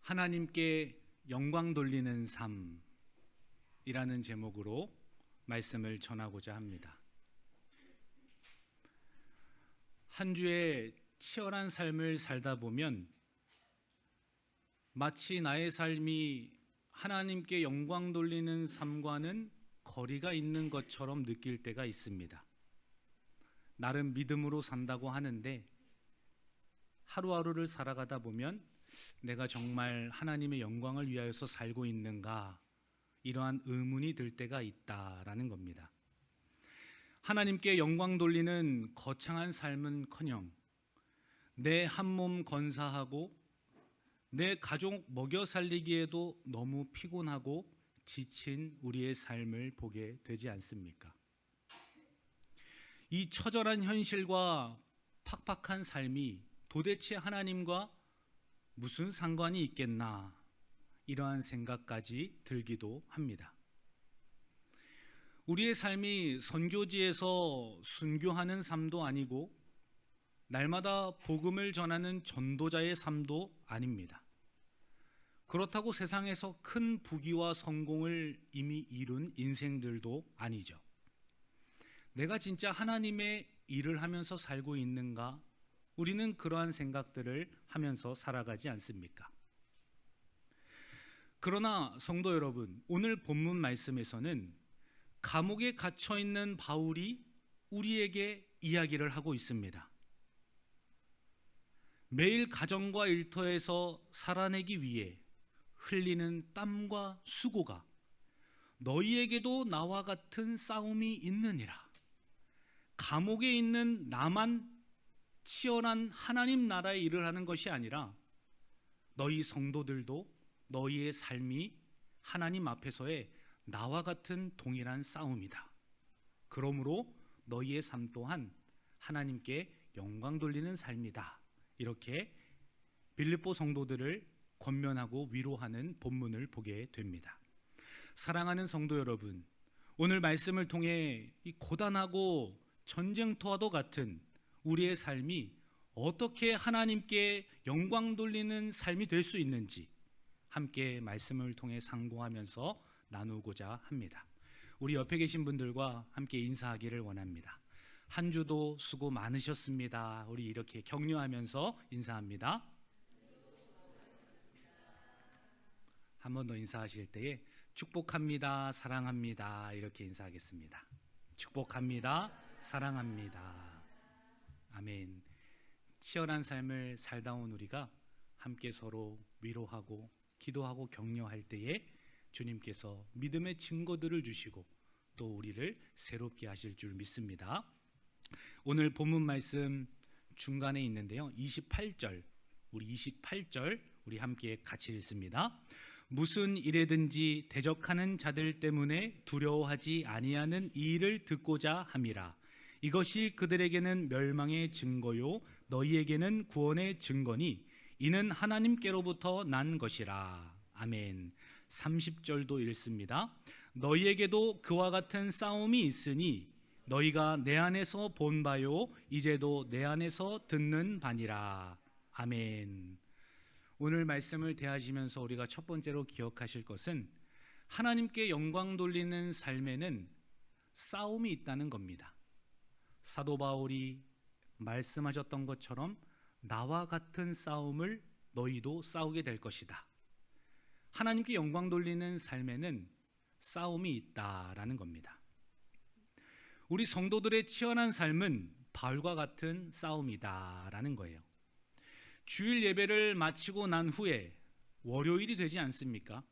하나님께 영광 돌리는 삶이라는 제목으로 말씀을 전하고자 합니다. 한 주에 치열한 삶을 살다 보면 마치 나의 삶이 하나님께 영광 돌리는 삶과는 거리가 있는 것처럼 느낄 때가 있습니다. 나름 믿음으로 산다고 하는데 하루하루를 살아가다 보면 내가 정말 하나님의 영광을 위하여서 살고 있는가, 이러한 의문이 들 때가 있다라는 겁니다. 하나님께 영광 돌리는 거창한 삶은커녕 내 한 몸 건사하고 내 가족 먹여 살리기에도 너무 피곤하고 지친 우리의 삶을 보게 되지 않습니까? 이 처절한 현실과 팍팍한 삶이 도대체 하나님과 무슨 상관이 있겠나, 이러한 생각까지 들기도 합니다. 우리의 삶이 선교지에서 순교하는 삶도 아니고 날마다 복음을 전하는 전도자의 삶도 아닙니다. 그렇다고 세상에서 큰 부귀와 성공을 이미 이룬 인생들도 아니죠. 내가 진짜 하나님의 일을 하면서 살고 있는가? 우리는 그러한 생각들을 하면서 살아가지 않습니까? 그러나 성도 여러분, 오늘 본문 말씀에서는 감옥에 갇혀 있는 바울이 우리에게 이야기를 하고 있습니다. 매일 가정과 일터에서 살아내기 위해 흘리는 땀과 수고가 너희에게도 나와 같은 싸움이 있느니라. 감옥에 있는 나만 치열한 하나님 나라의 일을 하는 것이 아니라 너희 성도들도 너희의 삶이 하나님 앞에서의 나와 같은 동일한 싸움이다. 그러므로 너희의 삶 또한 하나님께 영광 돌리는 삶이다. 이렇게 빌립보 성도들을 권면하고 위로하는 본문을 보게 됩니다. 사랑하는 성도 여러분, 오늘 말씀을 통해 이 고단하고 전쟁터와도 같은 우리의 삶이 어떻게 하나님께 영광 돌리는 삶이 될 수 있는지 함께 말씀을 통해 상고하면서 나누고자 합니다. 우리 옆에 계신 분들과 함께 인사하기를 원합니다. 한 주도 수고 많으셨습니다. 우리 이렇게 격려하면서 인사합니다. 한 번 더 인사하실 때에 축복합니다, 사랑합니다, 이렇게 인사하겠습니다. 축복합니다, 사랑합니다. 아멘. 치열한 삶을 살다 온 우리가 함께 서로 위로하고 기도하고 격려할 때에 주님께서 믿음의 증거들을 주시고 또 우리를 새롭게 하실 줄 믿습니다. 오늘 본문 말씀 중간에 있는데요, 28절 우리 함께 같이 읽습니다. 무슨 일에든지 대적하는 자들 때문에 두려워하지 아니하는 이 일을 듣고자 함이라. 이것이 그들에게는 멸망의 증거요 너희에게는 구원의 증거니 이는 하나님께로부터 난 것이라. 아멘. 30절도 읽습니다. 너희에게도 그와 같은 싸움이 있으니 너희가 내 안에서 본 바요 이제도 내 안에서 듣는 바니라. 아멘. 오늘 말씀을 대하시면서 우리가 첫 번째로 기억하실 것은 하나님께 영광 돌리는 삶에는 싸움이 있다는 겁니다. 사도 바울이 말씀하셨던 것처럼 나와 같은 싸움을 너희도 싸우게 될 것이다. 하나님께 영광 돌리는 삶에는 싸움이 있다라는 겁니다. 우리 성도들의 치열한 삶은 바울과 같은 싸움이다라는 거예요. 주일 예배를 마치고 난 후에 월요일이 되지 않습니까?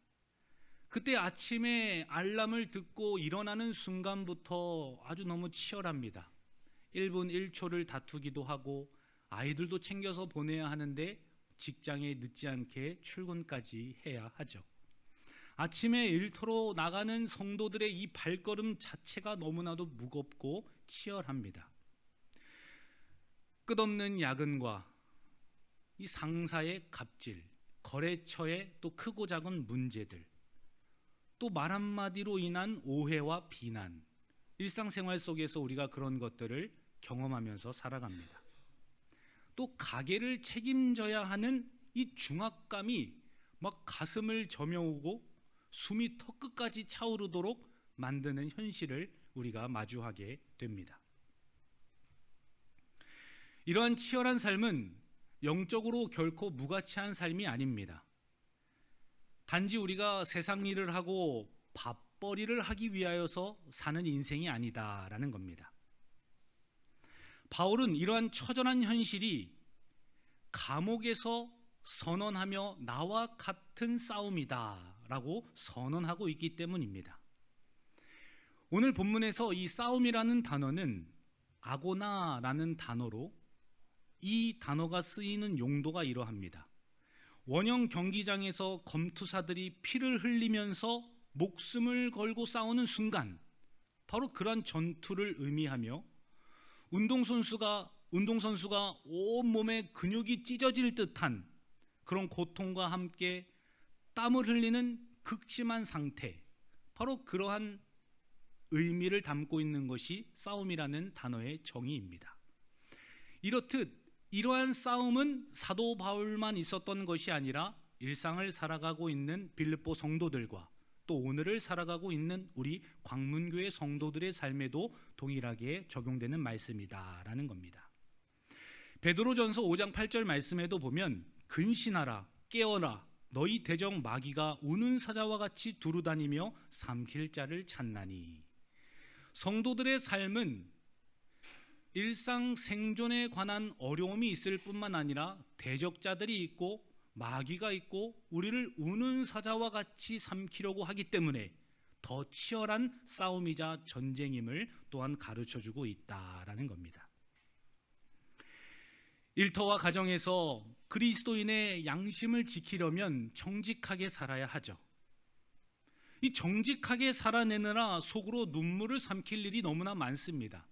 그때 아침에 알람을 듣고 일어나는 순간부터 아주 너무 치열합니다. 1분 1초를 다투기도 하고 아이들도 챙겨서 보내야 하는데 직장에 늦지 않게 출근까지 해야 하죠. 아침에 일터로 나가는 성도들의 이 발걸음 자체가 너무나도 무겁고 치열합니다. 끝없는 야근과 이 상사의 갑질, 거래처의 또 크고 작은 문제들, 또 말 한마디로 인한 오해와 비난, 일상생활 속에서 우리가 그런 것들을 경험하면서 살아갑니다. 또 가게를 책임져야 하는 이 중압감이 막 가슴을 저며오고 숨이 턱끝까지 차오르도록 만드는 현실을 우리가 마주하게 됩니다. 이러한 치열한 삶은 영적으로 결코 무가치한 삶이 아닙니다. 단지 우리가 세상 일을 하고 밥벌이를 하기 위하여서 사는 인생이 아니다라는 겁니다. 바울은 이러한 처절한 현실이 감옥에서 선언하며 나와 같은 싸움이다라고 선언하고 있기 때문입니다. 오늘 본문에서 이 싸움이라는 단어는 아고나라는 단어로 이 단어가 쓰이는 용도가 이러합니다. 원형 경기장에서 검투사들이 피를 흘리면서 목숨을 걸고 싸우는 순간, 바로 그러한 전투를 의미하며 운동선수가 온몸에 근육이 찢어질 듯한 그런 고통과 함께 땀을 흘리는 극심한 상태, 바로 그러한 의미를 담고 있는 것이 싸움이라는 단어의 정의입니다. 이렇듯 이러한 싸움은 사도 바울만 있었던 것이 아니라 일상을 살아가고 있는 빌립보 성도들과 또 오늘을 살아가고 있는 우리 광문교회 성도들의 삶에도 동일하게 적용되는 말씀이다라는 겁니다. 베드로전서 5장 8절 말씀에도 보면 근신하라 깨어라 너희 대적 마귀가 우는 사자와 같이 두루다니며 삼킬 자를 찾나니. 성도들의 삶은 일상 생존에 관한 어려움이 있을 뿐만 아니라 대적자들이 있고 마귀가 있고 우리를 우는 사자와 같이 삼키려고 하기 때문에 더 치열한 싸움이자 전쟁임을 또한 가르쳐주고 있다라는 겁니다. 일터와 가정에서 그리스도인의 양심을 지키려면 정직하게 살아야 하죠. 이 정직하게 살아내느라 속으로 눈물을 삼킬 일이 너무나 많습니다.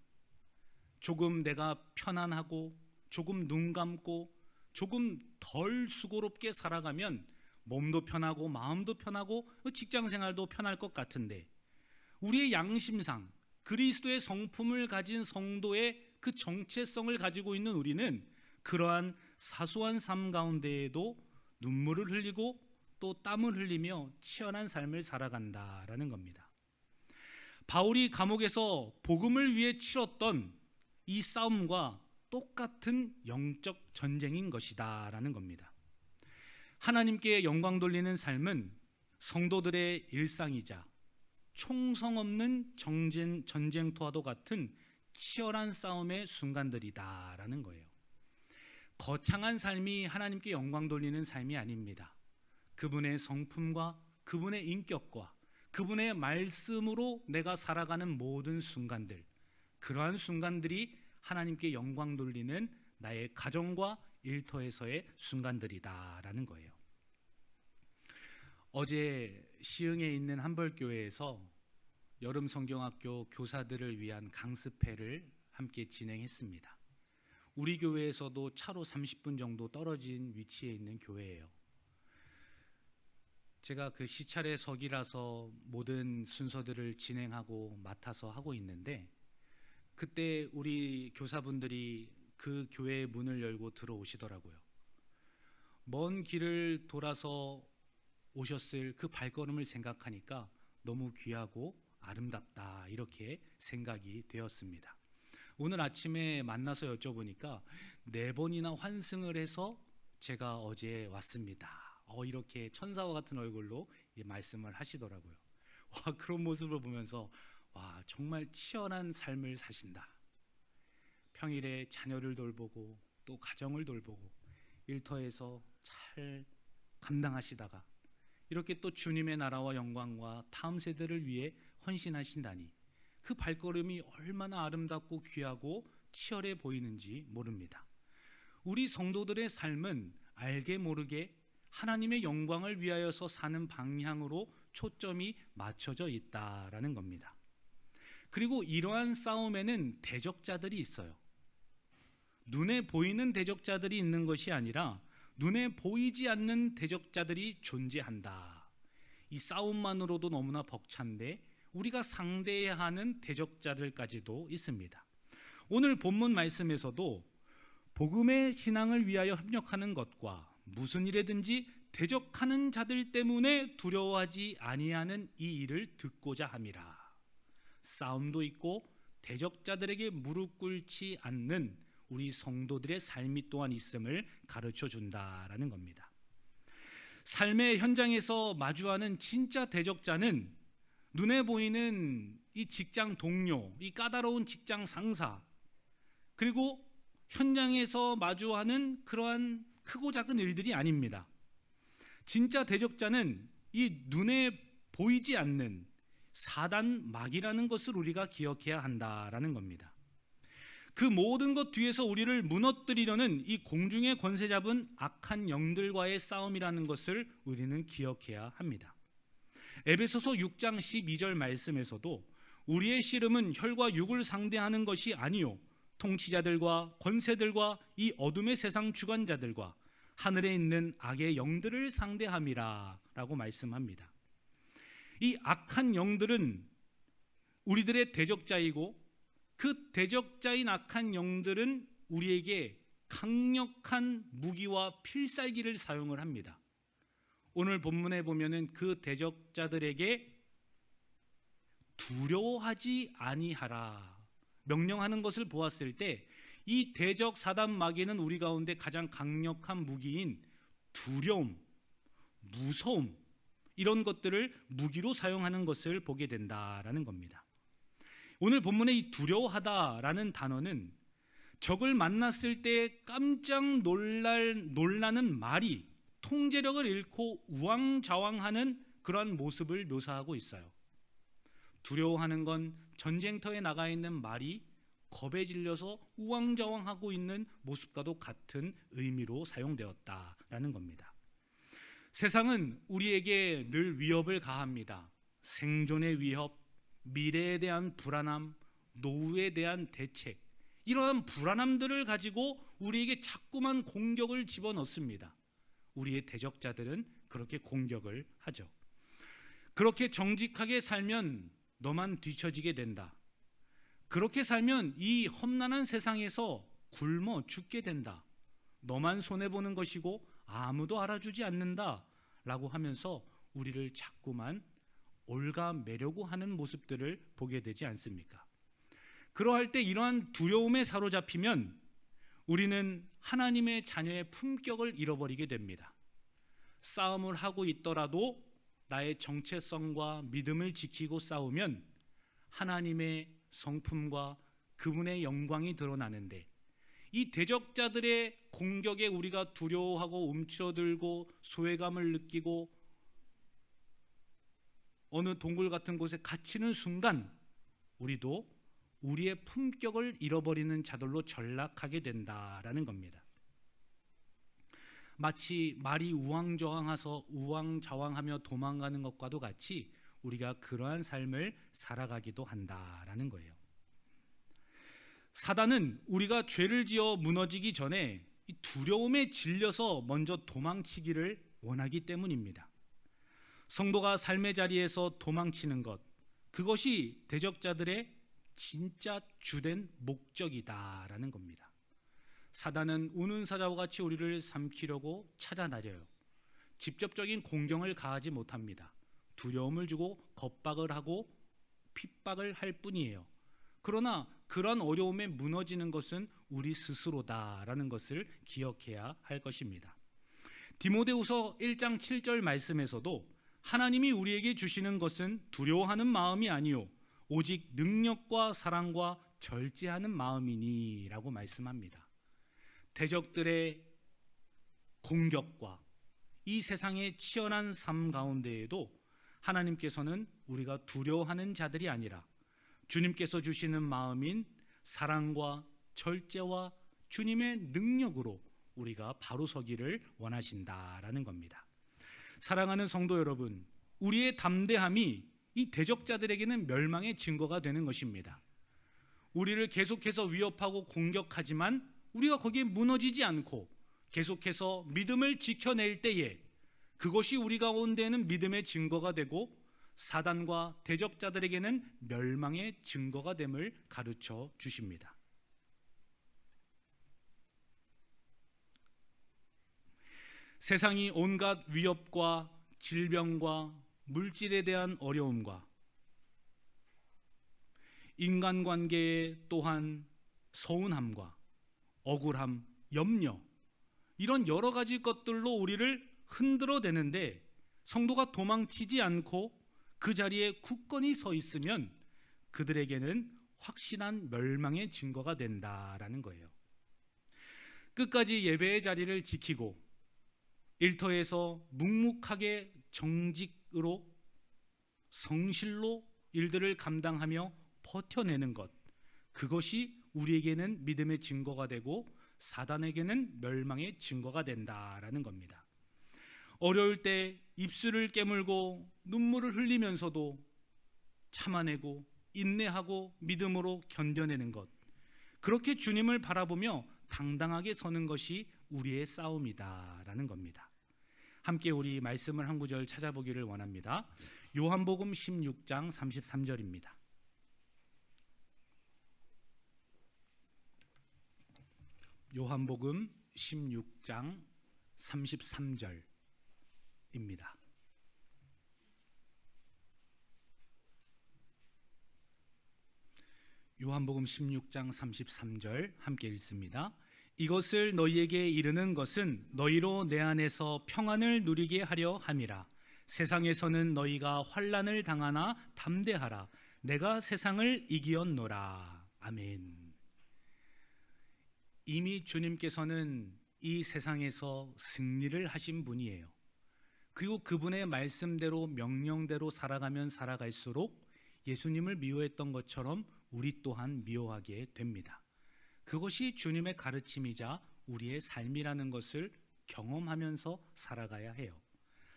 조금 내가 편안하고 조금 눈 감고 조금 덜 수고롭게 살아가면 몸도 편하고 마음도 편하고 직장생활도 편할 것 같은데, 우리의 양심상 그리스도의 성품을 가진 성도의 그 정체성을 가지고 있는 우리는 그러한 사소한 삶 가운데에도 눈물을 흘리고 또 땀을 흘리며 치열한 삶을 살아간다라는 겁니다. 바울이 감옥에서 복음을 위해 치렀던 이 싸움과 똑같은 영적 전쟁인 것이다 라는 겁니다. 하나님께 영광 돌리는 삶은 성도들의 일상이자 총성 없는 전쟁터와도 같은 치열한 싸움의 순간들이다 라는 거예요. 거창한 삶이 하나님께 영광 돌리는 삶이 아닙니다. 그분의 성품과 그분의 인격과 그분의 말씀으로 내가 살아가는 모든 순간들, 그러한 순간들이 하나님께 영광 돌리는 나의 가정과 일터에서의 순간들이다라는 거예요. 어제 시흥에 있는 한벌교회에서 여름 성경학교 교사들을 위한 강습회를 함께 진행했습니다. 우리 교회에서도 차로 30분 정도 떨어진 위치에 있는 교회예요. 제가 그 시차례석이라서 모든 순서들을 진행하고 맡아서 하고 있는데, 그때 우리 교사분들이 그 교회의 문을 열고 들어오시더라고요. 먼 길을 돌아서 오셨을 그 발걸음을 생각하니까 너무 귀하고 아름답다, 이렇게 생각이 되었습니다. 오늘 아침에 만나서 여쭤보니까 4번이나 환승을 해서 제가 어제 왔습니다. 이렇게 천사와 같은 얼굴로 말씀을 하시더라고요. 와, 그런 모습을 보면서 와, 정말 치열한 삶을 사신다. 평일에 자녀를 돌보고 또 가정을 돌보고 일터에서 잘 감당하시다가 이렇게 또 주님의 나라와 영광과 다음 세대를 위해 헌신하신다니, 그 발걸음이 얼마나 아름답고 귀하고 치열해 보이는지 모릅니다. 우리 성도들의 삶은 알게 모르게 하나님의 영광을 위하여서 사는 방향으로 초점이 맞춰져 있다라는 겁니다. 그리고 이러한 싸움에는 대적자들이 있어요. 눈에 보이는 대적자들이 있는 것이 아니라 눈에 보이지 않는 대적자들이 존재한다. 이 싸움만으로도 너무나 벅찬데 우리가 상대해야 하는 대적자들까지도 있습니다. 오늘 본문 말씀에서도 복음의 신앙을 위하여 협력하는 것과 무슨 일에든지 대적하는 자들 때문에 두려워하지 아니하는 이 일을 듣고자 함이라. 싸움도 있고 대적자들에게 무릎 꿇지 않는 우리 성도들의 삶이 또한 있음을 가르쳐 준다라는 겁니다. 삶의 현장에서 마주하는 진짜 대적자는 눈에 보이는 이 직장 동료, 이 까다로운 직장 상사, 그리고 현장에서 마주하는 그러한 크고 작은 일들이 아닙니다. 진짜 대적자는 이 눈에 보이지 않는 사단 마귀라는 것을 우리가 기억해야 한다라는 겁니다. 그 모든 것 뒤에서 우리를 무너뜨리려는 이 공중의 권세 잡은 악한 영들과의 싸움이라는 것을 우리는 기억해야 합니다. 에베소서 6장 12절 말씀에서도 우리의 씨름은 혈과 육을 상대하는 것이 아니요 통치자들과 권세들과 이 어둠의 세상 주관자들과 하늘에 있는 악의 영들을 상대함이라 라고 말씀합니다. 이 악한 영들은 우리들의 대적자이고 그 대적자인 악한 영들은 우리에게 강력한 무기와 필살기를 사용을 합니다. 오늘 본문에 보면은 그 대적자들에게 두려워하지 아니하라 명령하는 것을 보았을 때 이 대적 사단 마귀는 우리 가운데 가장 강력한 무기인 두려움, 무서움, 이런 것들을 무기로 사용하는 것을 보게 된다라는 겁니다. 오늘 본문의 이 두려워하다라는 단어는 적을 만났을 때 깜짝 놀라는 말이 통제력을 잃고 우왕좌왕하는 그러한 모습을 묘사하고 있어요. 두려워하는 건 전쟁터에 나가 있는 말이 겁에 질려서 우왕좌왕하고 있는 모습과도 같은 의미로 사용되었다라는 겁니다. 세상은 우리에게 늘 위협을 가합니다. 생존의 위협, 미래에 대한 불안함, 노후에 대한 대책, 이러한 불안함들을 가지고 우리에게 자꾸만 공격을 집어넣습니다. 우리의 대적자들은 그렇게 공격을 하죠. 그렇게 정직하게 살면 너만 뒤처지게 된다. 그렇게 살면 이 험난한 세상에서 굶어 죽게 된다. 너만 손해보는 것이고 아무도 알아주지 않는다 라고 하면서 우리를 자꾸만 올가매려고 하는 모습들을 보게 되지 않습니까? 그러할 때 이러한 두려움에 사로잡히면 우리는 하나님의 자녀의 품격을 잃어버리게 됩니다. 싸움을 하고 있더라도 나의 정체성과 믿음을 지키고 싸우면 하나님의 성품과 그분의 영광이 드러나는데 이 대적자들의 공격에 우리가 두려워하고 움츠러들고 소외감을 느끼고 어느 동굴 같은 곳에 갇히는 순간 우리도 우리의 품격을 잃어버리는 자들로 전락하게 된다라는 겁니다. 마치 말이 우왕좌왕하며 도망가는 것과도 같이 우리가 그러한 삶을 살아가기도 한다라는 거예요. 사단은 우리가 죄를 지어 무너지기 전에 이 두려움에 질려서 먼저 도망치기를 원하기 때문입니다. 성도가 삶의 자리에서 도망치는 것, 그것이 대적자들의 진짜 주된 목적이다라는 겁니다. 사단은 우는 사자와 같이 우리를 삼키려고 찾아다녀요. 직접적인 공경을 가하지 못합니다. 두려움을 주고 겁박을 하고 핍박을 할 뿐이에요. 그러나 그런 어려움에 무너지는 것은 우리 스스로다라는 것을 기억해야 할 것입니다. 디모데후서 1장 7절 말씀에서도 하나님이 우리에게 주시는 것은 두려워하는 마음이 아니요 오직 능력과 사랑과 절제하는 마음이니 라고 말씀합니다. 대적들의 공격과 이 세상의 치열한 삶 가운데에도 하나님께서는 우리가 두려워하는 자들이 아니라 주님께서 주시는 마음인 사랑과 절제와 주님의 능력으로 우리가 바로 서기를 원하신다라는 겁니다. 사랑하는 성도 여러분, 우리의 담대함이 이 대적자들에게는 멸망의 증거가 되는 것입니다. 우리를 계속해서 위협하고 공격하지만 우리가 거기에 무너지지 않고 계속해서 믿음을 지켜낼 때에 그것이 우리 가운데는 믿음의 증거가 되고 사단과 대적자들에게는 멸망의 증거가 됨을 가르쳐 주십니다. 세상이 온갖 위협과 질병과 물질에 대한 어려움과 인간관계에 또한 서운함과 억울함, 염려, 이런 여러 가지 것들로 우리를 흔들어대는데 성도가 도망치지 않고 그 자리에 굳건히 서 있으면 그들에게는 확실한 멸망의 증거가 된다라는 거예요. 끝까지 예배의 자리를 지키고 일터에서 묵묵하게 정직으로 성실로 일들을 감당하며 버텨내는 것, 그것이 우리에게는 믿음의 증거가 되고 사단에게는 멸망의 증거가 된다라는 겁니다. 어려울 때 입술을 깨물고 눈물을 흘리면서도 참아내고 인내하고 믿음으로 견뎌내는 것, 그렇게 주님을 바라보며 당당하게 서는 것이 우리의 싸움이다라는 겁니다. 함께 우리 말씀을 한 구절 찾아보기를 원합니다. 요한복음 16장 33절입니다. 요한복음 16장 33절입니다. 요한복음 16장 33절 함께 읽습니다. 이것을 너희에게 이르는 것은 너희로 내 안에서 평안을 누리게 하려 함이라. 세상에서는 너희가 환난을 당하나 담대하라. 내가 세상을 이기었노라. 아멘. 이미 주님께서는 이 세상에서 승리를 하신 분이에요. 그리고 그분의 말씀대로 명령대로 살아가면 살아갈수록 예수님을 미워했던 것처럼 우리 또한 미워하게 됩니다. 그것이 주님의 가르침이자 우리의 삶이라는 것을 경험하면서 살아가야 해요.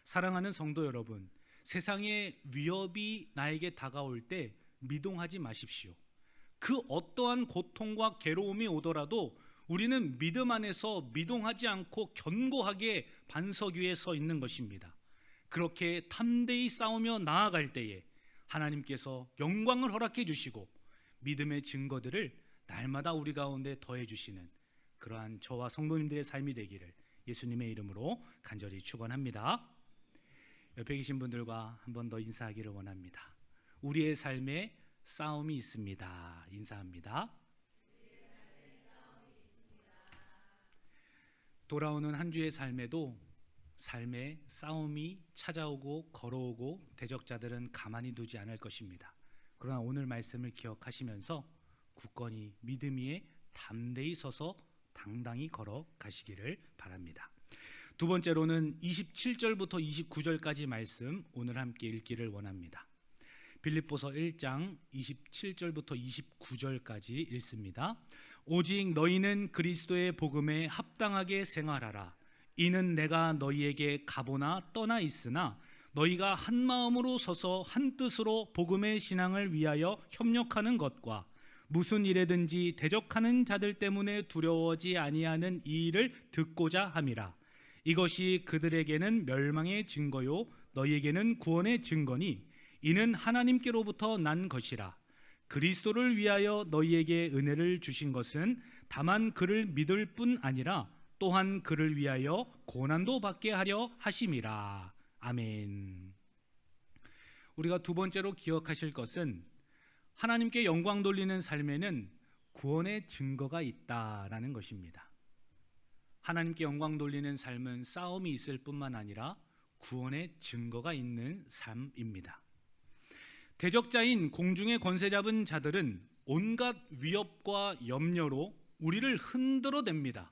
사랑하는 성도 여러분, 세상의 위협이 나에게 다가올 때 미동하지 마십시오. 그 어떠한 고통과 괴로움이 오더라도 우리는 믿음 안에서 미동하지 않고 견고하게 반석 위에 서 있는 것입니다. 그렇게 담대히 싸우며 나아갈 때에 하나님께서 영광을 허락해 주시고 믿음의 증거들을 날마다 우리 가운데 더해 주시는 그러한 저와 성도님들의 삶이 되기를 예수님의 이름으로 간절히 축원합니다. 옆에 계신 분들과 한 번 더 인사하기를 원합니다. 우리의 삶에 싸움이 있습니다. 인사합니다. 돌아오는 한 주의 삶에도 삶에 싸움이 찾아오고 걸어오고 대적자들은 가만히 두지 않을 것입니다. 그러나 오늘 말씀을 기억하시면서 굳건히 믿음 위에 담대히 서서 당당히 걸어가시기를 바랍니다. 두 번째로는 27절부터 29절까지 말씀 오늘 함께 읽기를 원합니다. 빌립보서 1장 27절부터 29절까지 읽습니다. 오직 너희는 그리스도의 복음에 합당하게 생활하라. 이는 내가 너희에게 가보나 떠나 있으나 너희가 한 마음으로 서서 한 뜻으로 복음의 신앙을 위하여 협력하는 것과 무슨 일에든지 대적하는 자들 때문에 두려워하지 아니하는 이 일을 듣고자 함이라. 이것이 그들에게는 멸망의 증거요 너희에게는 구원의 증거니 이는 하나님께로부터 난 것이라. 그리스도를 위하여 너희에게 은혜를 주신 것은 다만 그를 믿을 뿐 아니라 또한 그를 위하여 고난도 받게 하려 하심이라. 아멘. 우리가 두 번째로 기억하실 것은 하나님께 영광 돌리는 삶에는 구원의 증거가 있다라는 것입니다. 하나님께 영광 돌리는 삶은 싸움이 있을 뿐만 아니라 구원의 증거가 있는 삶입니다. 대적자인 공중의 권세 잡은 자들은 온갖 위협과 염려로 우리를 흔들어댑니다.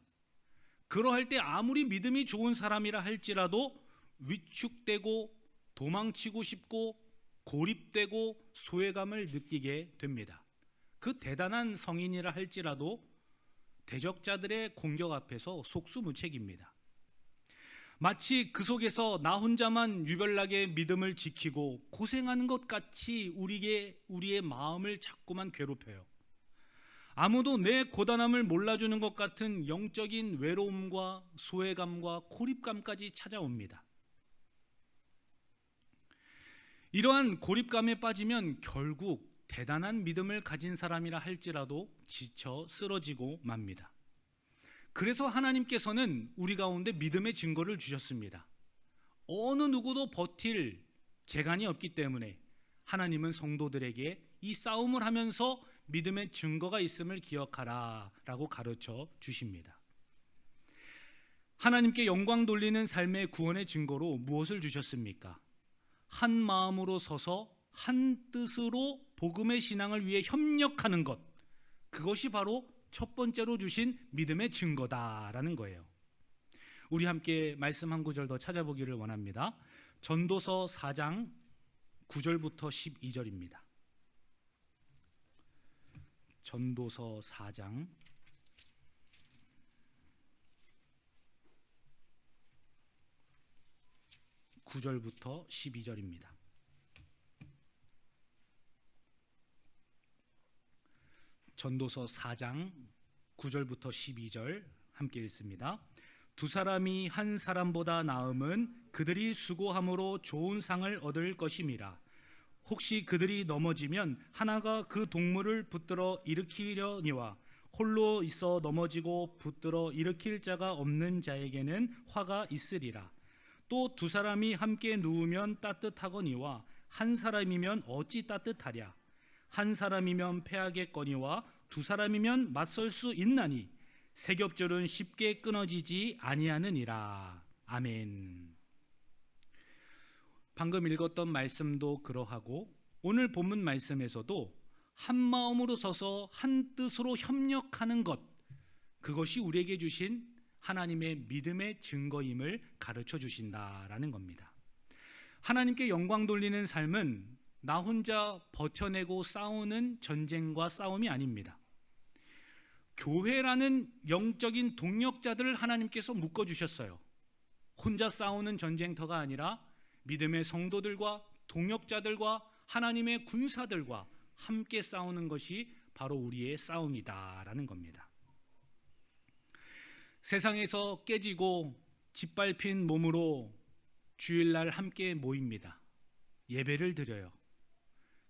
그러할 때 아무리 믿음이 좋은 사람이라 할지라도 위축되고 도망치고 싶고 고립되고 소외감을 느끼게 됩니다. 그 대단한 성인이라 할지라도 대적자들의 공격 앞에서 속수무책입니다. 마치 그 속에서 나 혼자만 유별나게 믿음을 지키고 고생하는 것 같이 우리의 마음을 자꾸만 괴롭혀요. 아무도 내 고단함을 몰라주는 것 같은 영적인 외로움과 소외감과 고립감까지 찾아옵니다. 이러한 고립감에 빠지면 결국 대단한 믿음을 가진 사람이라 할지라도 지쳐 쓰러지고 맙니다. 그래서 하나님께서는 우리 가운데 믿음의 증거를 주셨습니다. 어느 누구도 버틸 재간이 없기 때문에 하나님은 성도들에게 이 싸움을 하면서 믿음의 증거가 있음을 기억하라 라고 가르쳐 주십니다. 하나님께 영광 돌리는 삶의 구원의 증거로 무엇을 주셨습니까? 한 마음으로 서서 한 뜻으로 복음의 신앙을 위해 협력하는 것, 그것이 바로 첫 번째로 주신 믿음의 증거다라는 거예요. 우리 함께 말씀 한 구절 더 찾아보기를 원합니다. 전도서 4장 9절부터 12절입니다. 전도서 4장 9절부터 12절입니다. 전도서 4장 9절부터 12절 함께 읽습니다. 두 사람이 한 사람보다 나음은 그들이 수고함으로 좋은 상을 얻을 것임이라. 혹시 그들이 넘어지면 하나가 그 동물을 붙들어 일으키려니와 홀로 있어 넘어지고 붙들어 일으킬 자가 없는 자에게는 화가 있으리라. 또 두 사람이 함께 누우면 따뜻하거니와 한 사람이면 어찌 따뜻하랴. 한 사람이면 패하겠거니와 두 사람이면 맞설 수 있나니 세겹줄은 쉽게 끊어지지 아니하느니라. 아멘. 방금 읽었던 말씀도 그러하고 오늘 본문 말씀에서도 한 마음으로 서서 한 뜻으로 협력하는 것, 그것이 우리에게 주신 하나님의 믿음의 증거임을 가르쳐 주신다라는 겁니다. 하나님께 영광 돌리는 삶은 나 혼자 버텨내고 싸우는 전쟁과 싸움이 아닙니다. 교회라는 영적인 동력자들을 하나님께서 묶어주셨어요. 혼자 싸우는 전쟁터가 아니라 믿음의 성도들과 동역자들과 하나님의 군사들과 함께 싸우는 것이 바로 우리의 싸움이다라는 겁니다. 세상에서 깨지고 짓밟힌 몸으로 주일날 함께 모입니다. 예배를 드려요.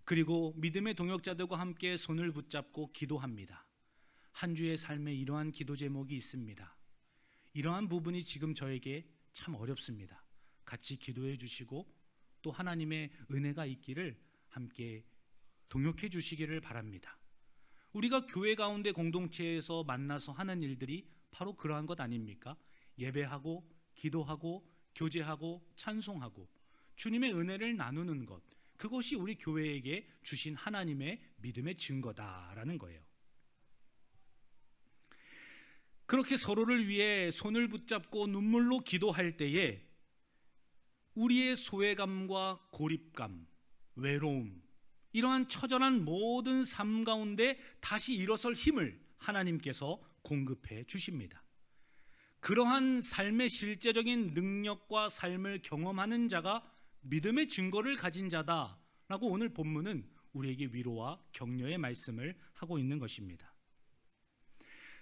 그리고 믿음의 동역자들과 함께 손을 붙잡고 기도합니다. 한 주의 삶에 이러한 기도 제목이 있습니다. 이러한 부분이 지금 저에게 참 어렵습니다. 같이 기도해 주시고 또 하나님의 은혜가 있기를 함께 동역해 주시기를 바랍니다. 우리가 교회 가운데 공동체에서 만나서 하는 일들이 바로 그러한 것 아닙니까? 예배하고 기도하고 교제하고 찬송하고 주님의 은혜를 나누는 것, 그것이 우리 교회에게 주신 하나님의 믿음의 증거다라는 거예요. 그렇게 서로를 위해 손을 붙잡고 눈물로 기도할 때에 우리의 소외감과 고립감, 외로움, 이러한 처절한 모든 삶 가운데 다시 일어설 힘을 하나님께서 공급해 주십니다. 그러한 삶의 실제적인 능력과 삶을 경험하는 자가 믿음의 증거를 가진 자다라고 오늘 본문은 우리에게 위로와 격려의 말씀을 하고 있는 것입니다.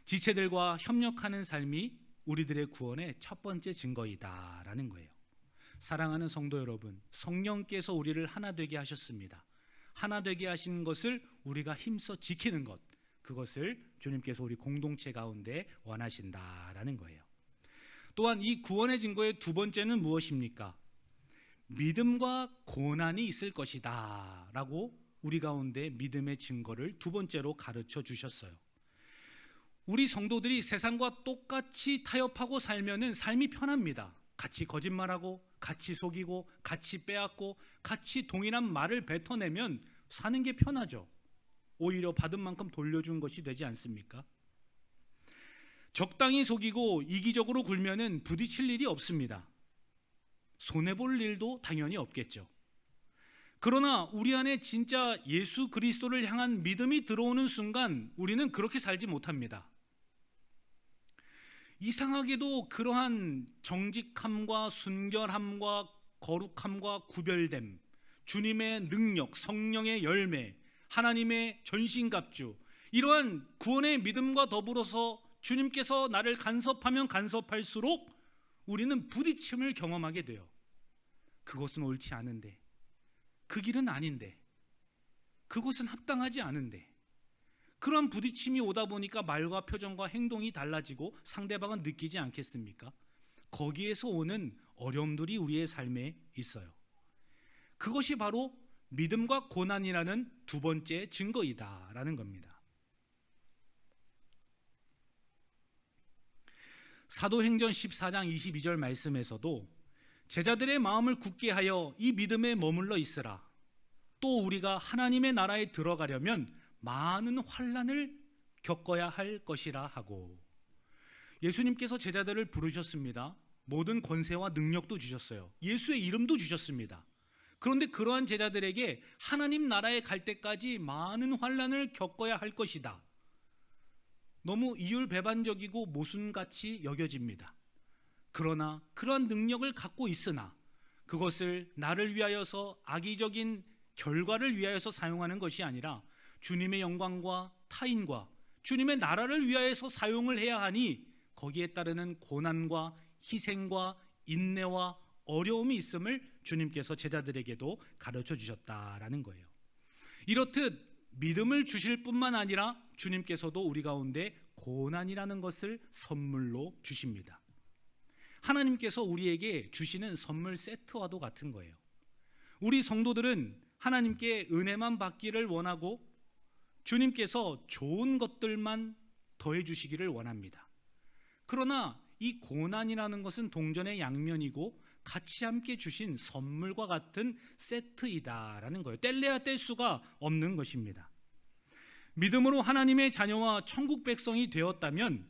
지체들과 협력하는 삶이 우리들의 구원의 첫 번째 증거이다라는 거예요. 사랑하는 성도 여러분, 성령께서 우리를 하나 되게 하셨습니다. 하나 되게 하신 것을 우리가 힘써 지키는 것, 그것을 주님께서 우리 공동체 가운데 원하신다라는 거예요. 또한 이 구원의 증거의 두 번째는 무엇입니까? 믿음과 고난이 있을 것이다 라고 우리 가운데 믿음의 증거를 두 번째로 가르쳐 주셨어요. 우리 성도들이 세상과 똑같이 타협하고 살면은 삶이 편합니다. 같이 거짓말하고 같이 속이고 같이 빼앗고 같이 동일한 말을 뱉어내면 사는 게 편하죠. 오히려 받은 만큼 돌려준 것이 되지 않습니까? 적당히 속이고 이기적으로 굴면은 부딪힐 일이 없습니다. 손해볼 일도 당연히 없겠죠. 그러나 우리 안에 진짜 예수 그리스도를 향한 믿음이 들어오는 순간 우리는 그렇게 살지 못합니다. 이상하게도 그러한 정직함과 순결함과 거룩함과 구별됨, 주님의 능력, 성령의 열매, 하나님의 전신갑주, 이러한 구원의 믿음과 더불어서 주님께서 나를 간섭하면 간섭할수록 우리는 부딪힘을 경험하게 돼요. 그것은 옳지 않은데, 그 길은 아닌데, 그것은 합당하지 않은데, 그런 부딪힘이 오다 보니까 말과 표정과 행동이 달라지고 상대방은 느끼지 않겠습니까? 거기에서 오는 어려움들이 우리의 삶에 있어요. 그것이 바로 믿음과 고난이라는 두 번째 증거이다라는 겁니다. 사도행전 14장 22절 말씀에서도 제자들의 마음을 굳게 하여 이 믿음에 머물러 있으라. 또 우리가 하나님의 나라에 들어가려면 많은 환난을 겪어야 할 것이라 하고, 예수님께서 제자들을 부르셨습니다. 모든 권세와 능력도 주셨어요. 예수의 이름도 주셨습니다. 그런데 그러한 제자들에게 하나님 나라에 갈 때까지 많은 환난을 겪어야 할 것이다. 너무 이율배반적이고 모순같이 여겨집니다. 그러나 그러한 능력을 갖고 있으나 그것을 나를 위하여서 악의적인 결과를 위하여서 사용하는 것이 아니라 주님의 영광과 타인과 주님의 나라를 위하여서 사용을 해야 하니 거기에 따르는 고난과 희생과 인내와 어려움이 있음을 주님께서 제자들에게도 가르쳐 주셨다라는 거예요. 이렇듯 믿음을 주실 뿐만 아니라 주님께서도 우리 가운데 고난이라는 것을 선물로 주십니다. 하나님께서 우리에게 주시는 선물 세트와도 같은 거예요. 우리 성도들은 하나님께 은혜만 받기를 원하고 주님께서 좋은 것들만 더해 주시기를 원합니다. 그러나 이 고난이라는 것은 동전의 양면이고 같이 함께 주신 선물과 같은 세트이다라는 거예요. 뗄래야 뗄 수가 없는 것입니다. 믿음으로 하나님의 자녀와 천국 백성이 되었다면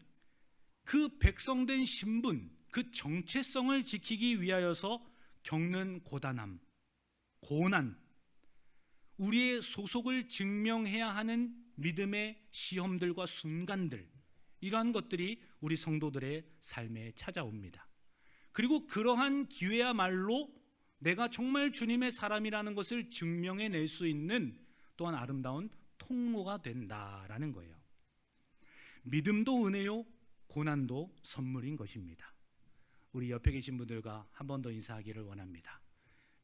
그 백성된 신분, 그 정체성을 지키기 위하여서 겪는 고단함, 고난, 우리의 소속을 증명해야 하는 믿음의 시험들과 순간들, 이러한 것들이 우리 성도들의 삶에 찾아옵니다. 그리고 그러한 기회야말로 내가 정말 주님의 사람이라는 것을 증명해낼 수 있는 또한 아름다운 통로가 된다라는 거예요. 믿음도 은혜요, 고난도 선물인 것입니다. 우리 옆에 계신 분들과 한 번 더 인사하기를 원합니다.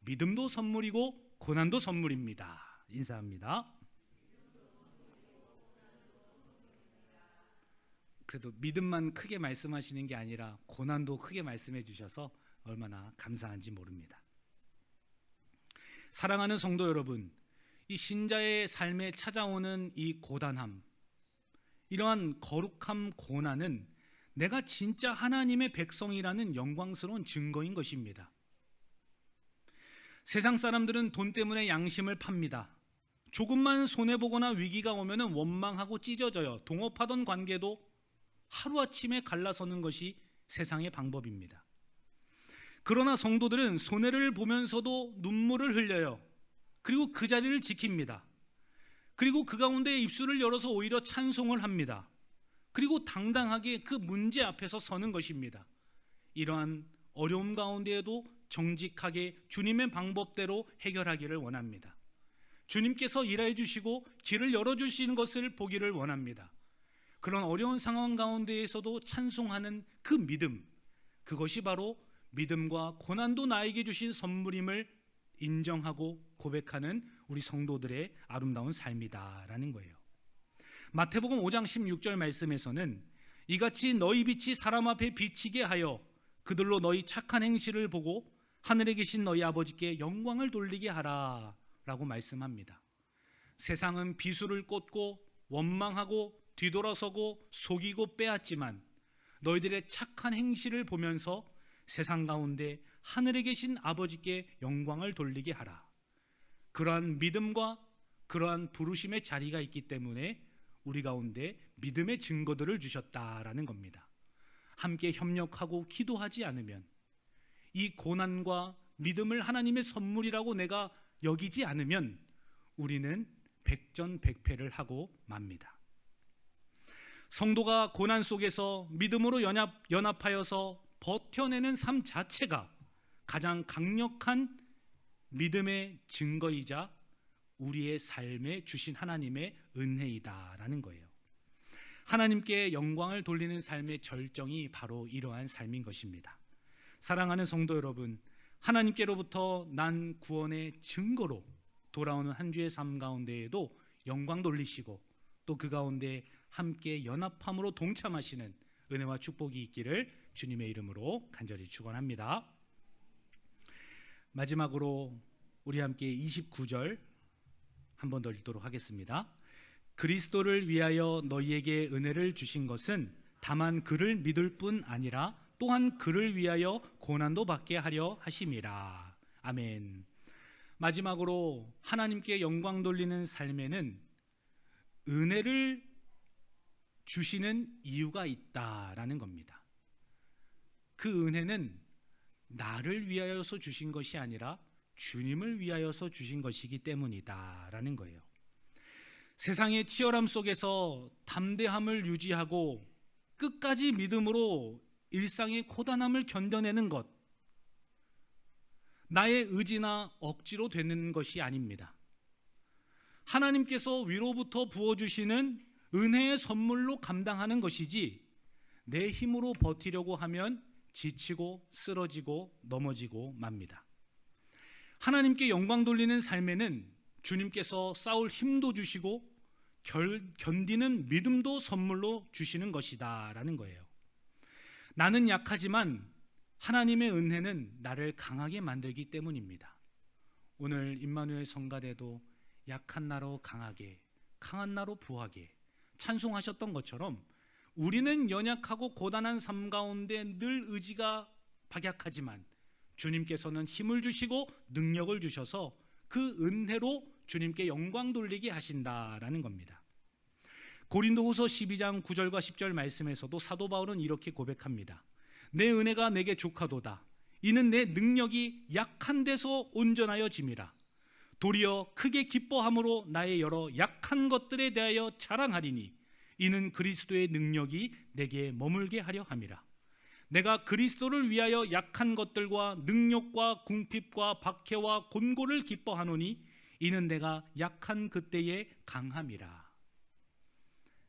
믿음도 선물이고 고난도 선물입니다. 인사합니다. 그래도 믿음만 크게 말씀하시는 게 아니라 고난도 크게 말씀해 주셔서 얼마나 감사한지 모릅니다. 사랑하는 성도 여러분, 이 신자의 삶에 찾아오는 이 고단함, 이러한 거룩함, 고난은 내가 진짜 하나님의 백성이라는 영광스러운 증거인 것입니다. 세상 사람들은 돈 때문에 양심을 팝니다. 조금만 손해보거나 위기가 오면 원망하고 찢어져요. 동업하던 관계도 하루아침에 갈라서는 것이 세상의 방법입니다. 그러나 성도들은 손해를 보면서도 눈물을 흘려요. 그리고 그 자리를 지킵니다. 그리고 그 가운데 입술을 열어서 오히려 찬송을 합니다. 그리고 당당하게 그 문제 앞에서 서는 것입니다. 이러한 어려움 가운데에도 정직하게 주님의 방법대로 해결하기를 원합니다. 주님께서 일해 주시고 길을 열어주시는 것을 보기를 원합니다. 그런 어려운 상황 가운데에서도 찬송하는 그 믿음, 그것이 바로 믿음과 고난도 나에게 주신 선물임을 인정하고 고백하는 우리 성도들의 아름다운 삶이다라는 거예요. 마태복음 5장 16절 말씀에서는 이같이 너희 빛이 사람 앞에 비치게 하여 그들로 너희 착한 행실을 보고 하늘에 계신 너희 아버지께 영광을 돌리게 하라 라고 말씀합니다. 세상은 비수를 꽂고 원망하고 뒤돌아서고 속이고 빼앗지만 너희들의 착한 행실을 보면서 세상 가운데 하늘에 계신 아버지께 영광을 돌리게 하라. 그러한 믿음과 그러한 부르심의 자리가 있기 때문에 우리 가운데 믿음의 증거들을 주셨다라는 겁니다. 함께 협력하고 기도하지 않으면, 이 고난과 믿음을 하나님의 선물이라고 내가 여기지 않으면 우리는 백전백패를 하고 맙니다. 성도가 고난 속에서 믿음으로 연합하여서 버텨내는 삶 자체가 가장 강력한 믿음의 증거이자 우리의 삶에 주신 하나님의 은혜이다라는 거예요. 하나님께 영광을 돌리는 삶의 절정이 바로 이러한 삶인 것입니다. 사랑하는 성도 여러분, 하나님께로부터 난 구원의 증거로 돌아오는 한 주의 삶 가운데에도 영광 돌리시고 또 그 가운데 함께 연합함으로 동참하시는 은혜와 축복이 있기를 주님의 이름으로 간절히 축원합니다. 마지막으로 우리 함께 29절 한 번 더 읽도록 하겠습니다. 그리스도를 위하여 너희에게 은혜를 주신 것은 다만 그를 믿을 뿐 아니라 또한 그를 위하여 고난도 받게 하려 하심이라. 아멘. 마지막으로 하나님께 영광 돌리는 삶에는 은혜를 주시는 이유가 있다라는 겁니다. 그 은혜는 나를 위하여서 주신 것이 아니라 주님을 위하여서 주신 것이기 때문이다라는 거예요. 세상의 치열함 속에서 담대함을 유지하고 끝까지 믿음으로 일상의 고단함을 견뎌내는 것, 나의 의지나 억지로 되는 것이 아닙니다. 하나님께서 위로부터 부어주시는 은혜의 선물로 감당하는 것이지 내 힘으로 버티려고 하면 지치고 쓰러지고 넘어지고 맙니다. 하나님께 영광 돌리는 삶에는 주님께서 싸울 힘도 주시고 견디는 믿음도 선물로 주시는 것이다 라는 거예요. 나는 약하지만 하나님의 은혜는 나를 강하게 만들기 때문입니다. 오늘 임마누엘 성가대도 약한 나로 강하게, 강한 나로 부하게 찬송하셨던 것처럼 우리는 연약하고 고단한 삶 가운데 늘 의지가 박약하지만 주님께서는 힘을 주시고 능력을 주셔서 그 은혜로 주님께 영광 돌리게 하신다라는 겁니다. 고린도후서 12장 9절과 10절 말씀에서도 사도 바울은 이렇게 고백합니다. 내 은혜가 내게 족하도다. 이는 내 능력이 약한 데서 온전하여 짐이라. 도리어 크게 기뻐함으로 나의 여러 약한 것들에 대하여 자랑하리니 이는 그리스도의 능력이 내게 머물게 하려 함이라. 내가 그리스도를 위하여 약한 것들과 능력과 궁핍과 박해와 곤고를 기뻐하노니 이는 내가 약한 그때에 강함이라.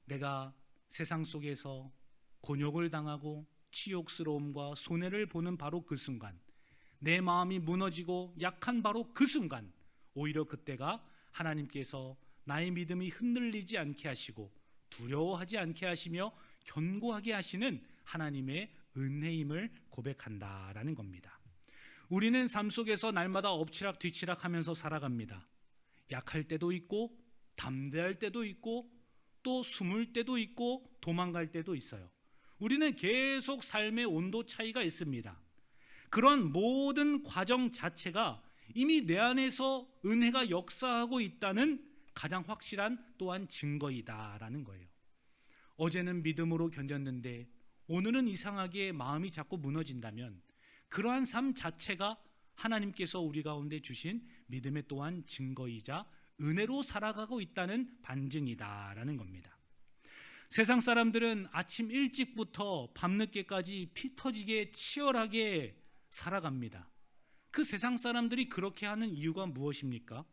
내가 세상 속에서 곤욕을 당하고 치욕스러움과 손해를 보는 바로 그 순간, 내 마음이 무너지고 약한 바로 그 순간, 오히려 그때가 하나님께서 나의 믿음이 흔들리지 않게 하시고 두려워하지 않게 하시며 견고하게 하시는 하나님의 은혜임을 고백한다라는 겁니다. 우리는 삶 속에서 날마다 엎치락 뒤치락 하면서 살아갑니다. 약할 때도 있고 담대할 때도 있고 또 숨을 때도 있고 도망갈 때도 있어요. 우리는 계속 삶의 온도 차이가 있습니다. 그런 모든 과정 자체가 이미 내 안에서 은혜가 역사하고 있다는 가장 확실한 또한 증거이다라는 거예요. 어제는 믿음으로 견뎠는데 오늘은 이상하게 마음이 자꾸 무너진다면 그러한 삶 자체가 하나님께서 우리 가운데 주신 믿음의 또한 증거이자 은혜로 살아가고 있다는 반증이다라는 겁니다. 세상 사람들은 아침 일찍부터 밤늦게까지 피 터지게 치열하게 살아갑니다. 그 세상 사람들이 그렇게 하는 이유가 무엇입니까?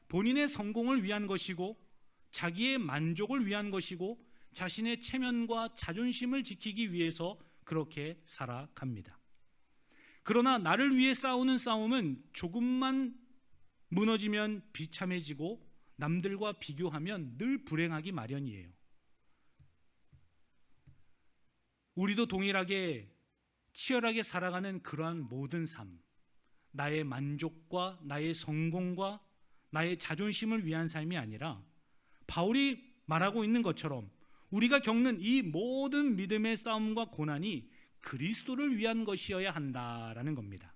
본인의 성공을 위한 것이고 자기의 만족을 위한 것이고 자신의 체면과 자존심을 지키기 위해서 그렇게 살아갑니다. 그러나 나를 위해 싸우는 싸움은 조금만 무너지면 비참해지고 남들과 비교하면 늘 불행하기 마련이에요. 우리도 동일하게 치열하게 살아가는 그러한 모든 삶, 나의 만족과 나의 성공과 나의 자존심을 위한 삶이 아니라 바울이 말하고 있는 것처럼 우리가 겪는 이 모든 믿음의 싸움과 고난이 그리스도를 위한 것이어야 한다라는 겁니다.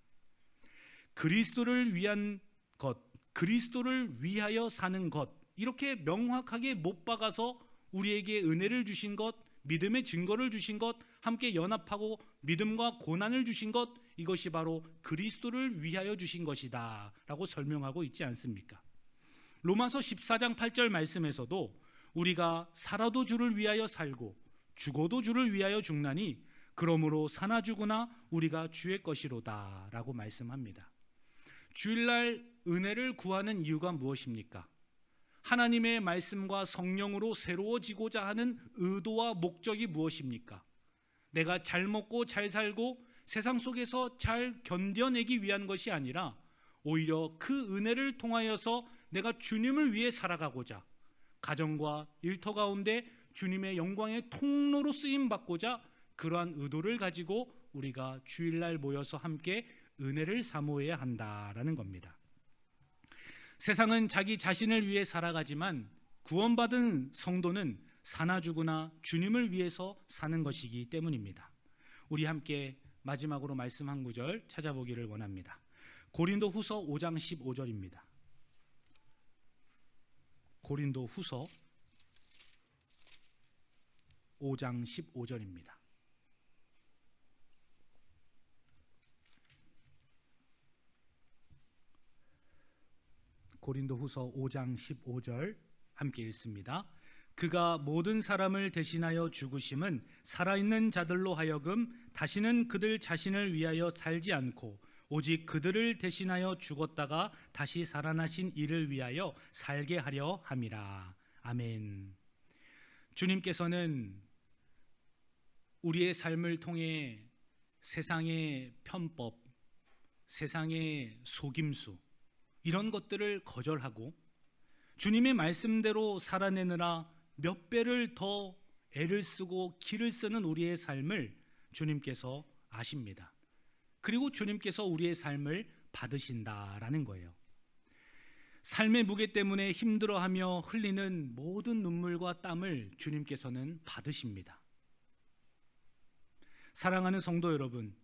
그리스도를 위한 것, 그리스도를 위하여 사는 것, 이렇게 명확하게 못 박아서 우리에게 은혜를 주신 것, 믿음의 증거를 주신 것, 함께 연합하고 믿음과 고난을 주신 것, 이것이 바로 그리스도를 위하여 주신 것이다 라고 설명하고 있지 않습니까? 로마서 14장 8절 말씀에서도 우리가 살아도 주를 위하여 살고 죽어도 주를 위하여 죽나니 그러므로 사나 죽으나 우리가 주의 것이로다 라고 말씀합니다. 주일날 은혜를 구하는 이유가 무엇입니까? 하나님의 말씀과 성령으로 새로워지고자 하는 의도와 목적이 무엇입니까? 내가 잘 먹고 잘 살고 세상 속에서 잘 견뎌내기 위한 것이 아니라 오히려 그 은혜를 통하여서 내가 주님을 위해 살아가고자, 가정과 일터 가운데 주님의 영광의 통로로 쓰임 받고자 그러한 의도를 가지고 우리가 주일날 모여서 함께 은혜를 사모해야 한다라는 겁니다. 세상은 자기 자신을 위해 살아가지만 구원받은 성도는 사나 죽으나 주님을 위해서 사는 것이기 때문입니다. 우리 함께 마지막으로 말씀 한 구절 찾아보기를 원합니다. 고린도후서 5장 15절입니다. 고린도후서 5장 15절입니다. 고린도후서 5장 15절 함께 읽습니다. 그가 모든 사람을 대신하여 죽으심은 살아있는 자들로 하여금 다시는 그들 자신을 위하여 살지 않고 오직 그들을 대신하여 죽었다가 다시 살아나신 이를 위하여 살게 하려 함이라. 아멘. 주님께서는 우리의 삶을 통해 세상의 편법, 세상의 속임수 이런 것들을 거절하고 주님의 말씀대로 살아내느라 몇 배를 더 애를 쓰고 기를 쓰는 우리의 삶을 주님께서 아십니다. 그리고 주님께서 우리의 삶을 받으신다라는 거예요. 삶의 무게 때문에 힘들어하며 흘리는 모든 눈물과 땀을 주님께서는 받으십니다. 사랑하는 성도 여러분,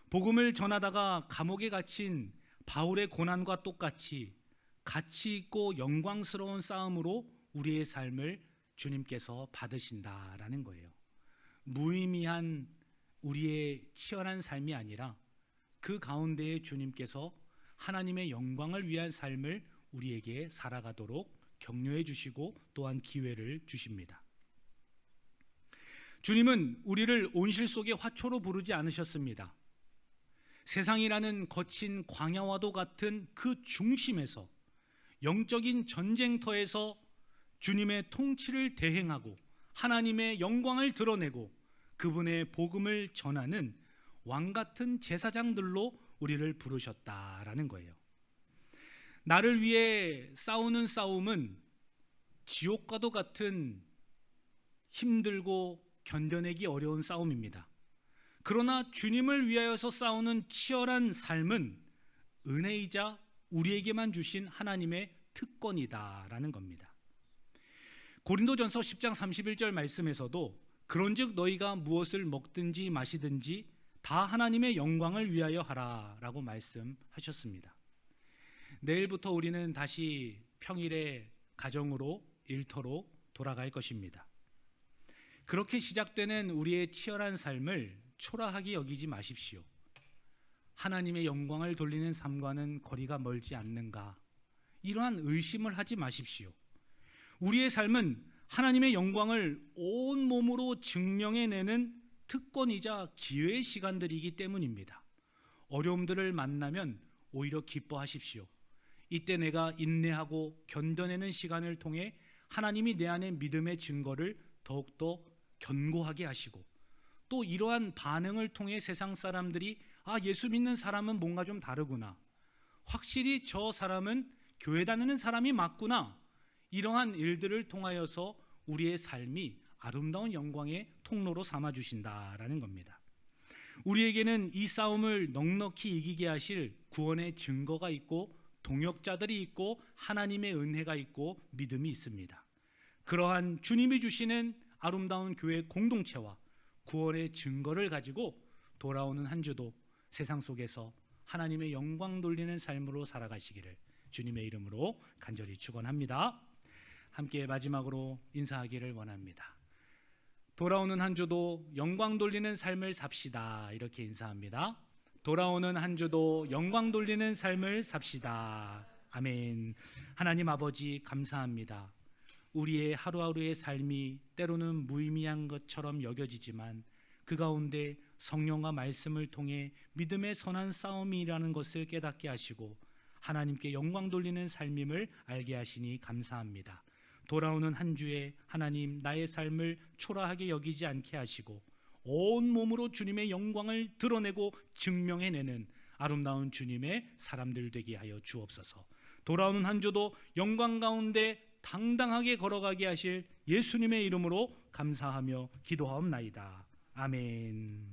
복음을 전하다가 감옥에 갇힌 바울의 고난과 똑같이 가치 있고 영광스러운 싸움으로 우리의 삶을 주님께서 받으신다라는 거예요. 무의미한 우리의 치열한 삶이 아니라 그 가운데에 주님께서 하나님의 영광을 위한 삶을 우리에게 살아가도록 격려해 주시고 또한 기회를 주십니다. 주님은 우리를 온실 속의 화초로 부르지 않으셨습니다. 세상이라는 거친 광야와도 같은 그 중심에서 영적인 전쟁터에서 주님의 통치를 대행하고 하나님의 영광을 드러내고 그분의 복음을 전하는 왕같은 제사장들로 우리를 부르셨다라는 거예요. 나를 위해 싸우는 싸움은 지옥과도 같은 힘들고 견뎌내기 어려운 싸움입니다. 그러나 주님을 위하여서 싸우는 치열한 삶은 은혜이자 우리에게만 주신 하나님의 특권이다라는 겁니다. 고린도전서 10장 31절 말씀에서도 그런즉 너희가 무엇을 먹든지 마시든지 다 하나님의 영광을 위하여 하라라고 말씀하셨습니다. 내일부터 우리는 다시 평일에 가정으로 일터로 돌아갈 것입니다. 그렇게 시작되는 우리의 치열한 삶을 초라하게 여기지 마십시오. 하나님의 영광을 돌리는 삶과는 거리가 멀지 않는가? 이러한 의심을 하지 마십시오. 우리의 삶은 하나님의 영광을 온 몸으로 증명해내는 특권이자 기회의 시간들이기 때문입니다. 어려움들을 만나면 오히려 기뻐하십시오. 이때 내가 인내하고 견뎌내는 시간을 통해 하나님이 내 안에 믿음의 증거를 더욱더 견고하게 하시고 또 이러한 반응을 통해 세상 사람들이 예수 믿는 사람은 뭔가 좀 다르구나, 확실히 저 사람은 교회 다니는 사람이 맞구나, 이러한 일들을 통하여서 우리의 삶이 아름다운 영광의 통로로 삼아주신다라는 겁니다. 우리에게는 이 싸움을 넉넉히 이기게 하실 구원의 증거가 있고 동역자들이 있고 하나님의 은혜가 있고 믿음이 있습니다. 그러한 주님이 주시는 아름다운 교회 공동체와 구원의 증거를 가지고 돌아오는 한 주도 세상 속에서 하나님의 영광 돌리는 삶으로 살아가시기를 주님의 이름으로 간절히 축원합니다. 함께 마지막으로 인사하기를 원합니다. 돌아오는 한 주도 영광 돌리는 삶을 삽시다. 이렇게 인사합니다. 돌아오는 한 주도 영광 돌리는 삶을 삽시다. 아멘. 하나님 아버지 감사합니다. 우리의 하루하루의 삶이 때로는 무의미한 것처럼 여겨지지만 그 가운데 성령과 말씀을 통해 믿음의 선한 싸움이라는 것을 깨닫게 하시고 하나님께 영광 돌리는 삶임을 알게 하시니 감사합니다. 돌아오는 한 주에 하나님 나의 삶을 초라하게 여기지 않게 하시고 온 몸으로 주님의 영광을 드러내고 증명해내는 아름다운 주님의 사람들 되게 하여 주옵소서. 돌아오는 한 주도 영광 가운데 당당하게 걸어가게 하실 예수님의 이름으로 감사하며 기도하옵나이다. 아멘.